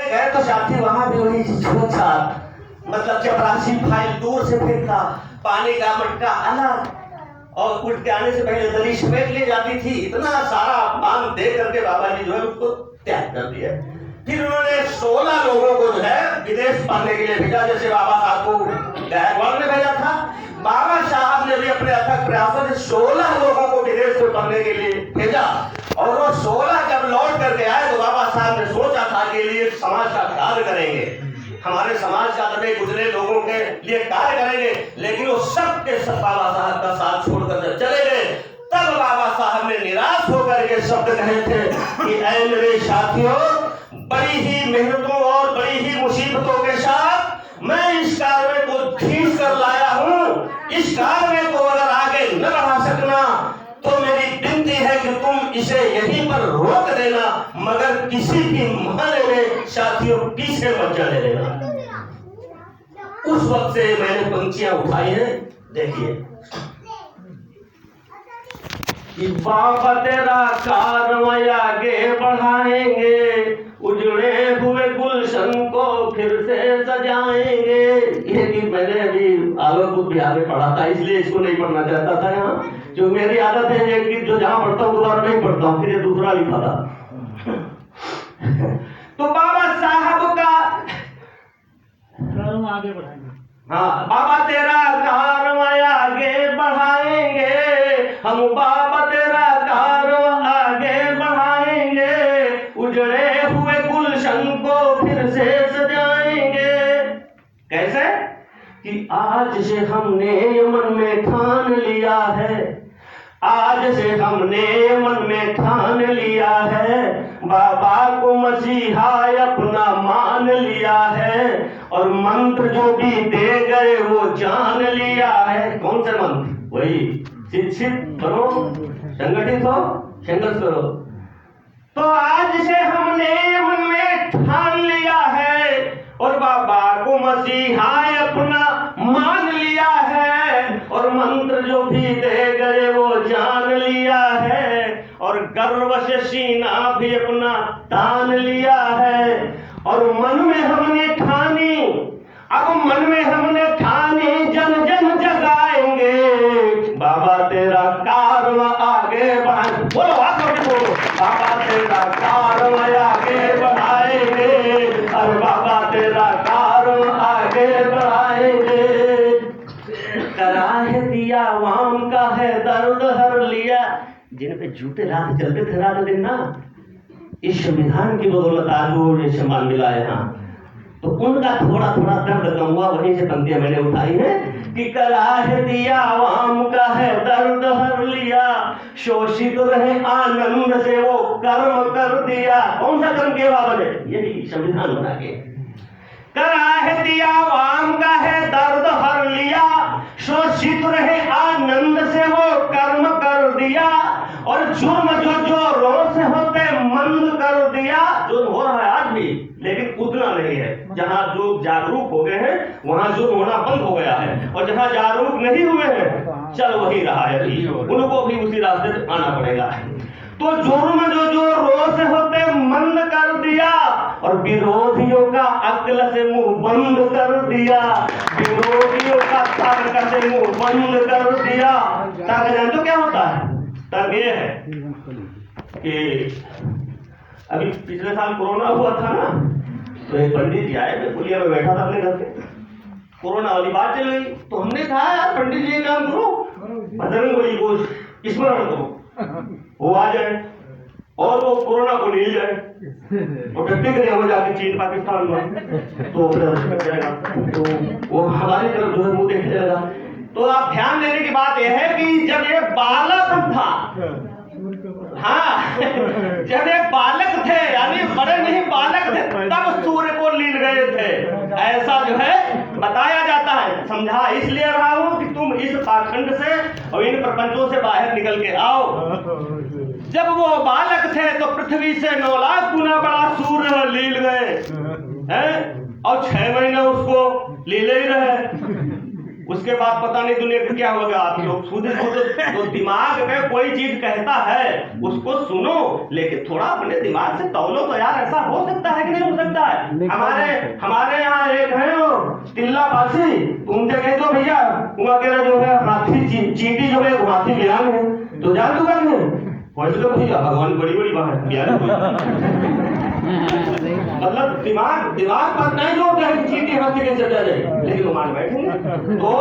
गए तो साथी वहां भी वही सोचा, मतलब चपरासी फाइल दूर से फेंकता, पानी का मटका अलग, और उठ के आने से पहले दरी समेट ले जाती थी। इतना सारा बांध दे करके बाबा जी जो है उसको त्याग कर दिया। फिर उन्होंने 16 लोगों को जो है विदेश पढ़ने के लिए भेजा, जैसे बाबा साहब को गायकवाड़ ने भेजा था। बाबा साहब ने भी अपने अथक प्रयासों से 16 लोगों को विदेश में पढ़ने के लिए भेजा, और वो 16 जब लौट करके आए तो बाबा साहब ने सोचा था कि ये समाज का कार्य करेंगे, हमारे समाज का दबे गुजरे लोगों के लिए कार्य करेंगे। लेकिन वो सब के सब बाबा साहब का साथ छोड़कर जब चले गए, तब बाबा साहब ने निराश होकर के शब्द कहे थे कि ऐ मेरे साथियों, बड़ी ही मेहनतों और बड़ी ही मुसीबतों के साथ मैं इस कार्य को खींच कर लाया हूँ। इस कार्य को अगर आगे न बढ़ा सकना तो मेरी विनती है कि तुम इसे यहीं पर रोक देना, मगर किसी की माने में साथियों पीछे मत जाने देना। उस वक्त से मैंने पंक्तियां उठाई हैं, देखिए कि बाबा तेरा कार्य आगे बढ़ाएंगे, उजड़े हुए गुलशन को फिर से सजाएंगे। ये गीत मैंने अभी आलोक बिहार में पढ़ा था, इसलिए इसको नहीं पढ़ना चाहता था यहाँ। जो मेरी आदत है एक गीत जो जहाँ पढ़ता हूँ दोबारा नहीं पढ़ता हूँ, फिर ये दूसरा लिखा था। तो बाबा साहब का आगे बढ़ाएंगे, हाँ, बाबा तेरा कार्य आगे बढ़ाएंगे, हम बाबा तेरा कार्य आगे बढ़ाएंगे, उजड़े हुए गुलशन को फिर से सजाएंगे। कैसे कि आज से हमने मन में ठान लिया है, आज से हमने मन में ठान लिया है, बाबा को मसीहा अपना मान लिया है, और मंत्र जो भी दे गए वो जान लिया है। कौन से मंत्र? वही शिक्षित बनो, संगठित हो, संघर्ष करो। तो आज से हमने मन में ठान लिया है, और बाबा को मसीहा अपना मान लिया है, और मंत्र जो भी दे गए वो जान लिया है, और गर्व से सीना भी अपना तान लिया है। और मन में हमने ठानी, अब मन में हमने ठानी, जन जन जगाएंगे, बाबा तेरा कार्य आगे बढ़ाएंगे। बोलो बोलो, बाबा तेरा कार्य आगे बढ़ाएंगे, और बाबा तेरा कार्य आगे बढ़ाएंगे। कराह दिया वाम का है दर्द हर लिया। जिन पे झूठे राह चलते थे रात दिन ना, इस संविधान की बदौलत आज वो ये सम्मान मिला है। यहाँ तो उनका थोड़ा थोड़ा दर्द कम हुआ, वहीं से पंक्तियां मैंने उठाई है कि कराह दिया आवाम का है दर्द हर लिया, शोषित रहे आनंद से वो कर्म कर दिया। कौन सा कर्म किया बाबा ने? यही संविधान बना के। कराह दिया आवाम का है दर्द हर लिया, शोषित रहे आनंद से वो कर्म कर दिया, और जुर्म जो जोरों से होते मंद कर दिया। जुर्म हो रहा है आज भी, लेकिन उतना नहीं है। जहां लोग जागरूक हो गए हैं वहां जुर्म होना बंद हो गया है, और जहां जागरूक नहीं हुए हैं चल वही रहा है, उनको भी उसी रास्ते से आना पड़ेगा। तो जुर्म जो जोरों से होते मंद कर दिया, और विरोधियों का अक्ल से मुंह बंद कर दिया, विरोधियों का तर्क से मुंह बंद कर दिया। तर्क जान तो क्या होता है? तर्क ये है कि अभी पिछले साल कोरोना हुआ था ना, तो एक पंडित जी आए, मैं पुलिया में बैठा था अपने घर पे, कोरोना वाली बात चल गई, तो हमने कहा यार पंडित जी काम करो, बजरंग बली को स्मरण करो, वो आ जाए और वो कोरोना को ले जाए, और डरते करें हम जाके चीन पाकिस्तान में, तो वो हमारी तरफ जो है मुंह देखने लगा। तो आप ध्यान देने की बात यह है कि जब ये बालक था, हाँ जब ये बालक थे, यानी बड़े नहीं बालक थे, तब सूर्य को लील गए थे, ऐसा जो है बताया जाता है। समझा इसलिए रहा हूं कि तुम इस पाखंड से और इन प्रपंचों से बाहर निकल के आओ। जब वो बालक थे तो पृथ्वी से 9 लाख गुना बड़ा सूर्य लील गए हैं, और 6 महीने उसको लीले ही रहे। उसके बाद पता नहीं दुनिया का क्या होगा। आप लोग सीधे तो दिमाग में कोई चीज कहता है उसको सुनो, लेकिन थोड़ा अपने दिमाग से तौलो तो यार। ऐसा हो सकता है कि नहीं हो सकता है? हमारे यहाँ एक है वो टिल्लाबासी, उनसे कह दो भैया वगैरह जो है हाथी चींटी जो है हाथी बयान है तो जान दूंगा तो भैया भगवान बड़ी बड़ी बात है मतलब दिमाग पर नहीं जोड़ता है कि चींटी हाथी कैसे जा जाए, लेकिन वो मान बैठेंगे। तो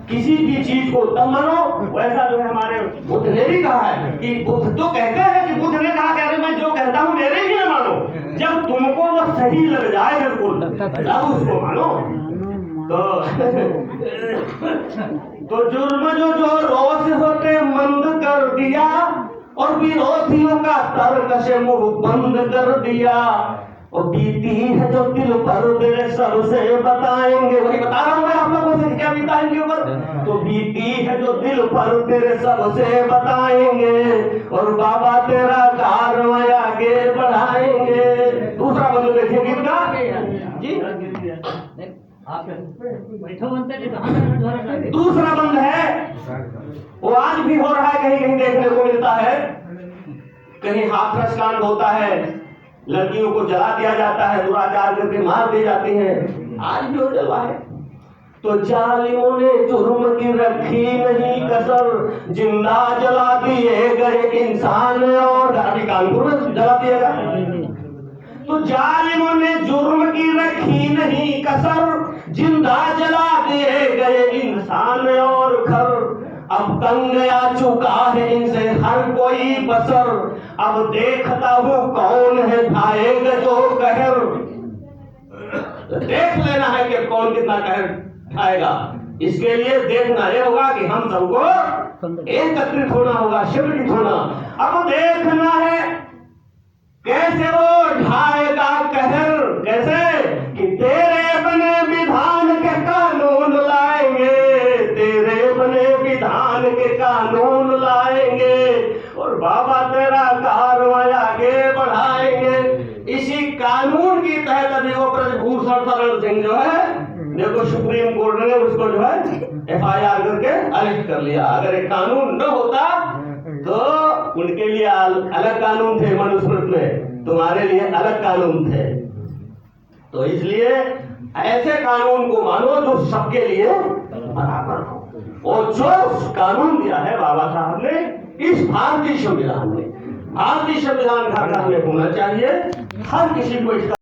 किसी भी चीज को तब मानो। वैसा जो है हमारे बुद्ध ने भी कहा है कि बुद्ध तो कहते हैं कि बुद्ध ने कहा कि अरे मैं जो कहता हूँ मेरे ही न मानो, जब तुमको वो सही लग जाए बिल्कुल तब उसको मानो। तो जुर्म जो रोज होते मंद कर दिया और विरोधियों का तर्क से मुंह बंद कर दिया। और बीती है जो दिल पर तेरे सबसे बताएंगे, वही बता रहा हूँ मैं आप लोगों से क्या बीता इनके ऊपर। तो बीती है जो दिल पर तेरे सबसे बताएंगे और बाबा तेरा कारवां आगे बढ़ाएंगे। दूसरा बंद देखिए गीत का जी, दूसरा बंद है वो आज भी हो रहा है, कहीं कहीं देखने को मिलता है। कहीं हाथरस कांड होता है, लड़कियों को जला दिया जाता है, दुराचार करके मार दी जाती हैं, आज भी हो चला है। तो जालिमों ने जुर्म की रखी नहीं कसर, जिंदा जला दिए गए इंसान और अभी कानपुर में जला दिएगा। तो जालिमों ने जुर्म की रखी नहीं कसर, जिंदा जला दिए गए इंसान और घर। अब तंग आ चुका है इनसे हर कोई बसर, अब देखता हूँ कौन है ढाएगा जो कहर। देख लेना है कि कौन कितना कहर ढाएगा। इसके लिए देखना ये होगा कि हम सबको एकत्रित होना होगा, शिविरित होना। अब देखना है कैसे वो ढाएगा कहर, कैसे कि तेरे बने विधान के कानून लाएंगे, तेरे बने विधान के कानून लाएंगे और बाबा तेरा कारवां आगे बढ़ाएंगे। इसी कानून की तहत अभी वो ब्रजभूषण शरण सिंह जो है देखो सुप्रीम कोर्ट ने उसको जो है FIR करके अरेस्ट कर लिया। अगर एक कानून न होता तो उनके लिए अलग कानून थे, मनुस्मृति में तुम्हारे लिए अलग कानून थे। तो इसलिए ऐसे कानून को मानो जो सबके लिए बराबर हो। और जो कानून दिया है बाबा साहब ने इस भारतीय संविधान में, भारतीय संविधान का हमें होना चाहिए। हर किसी को इसका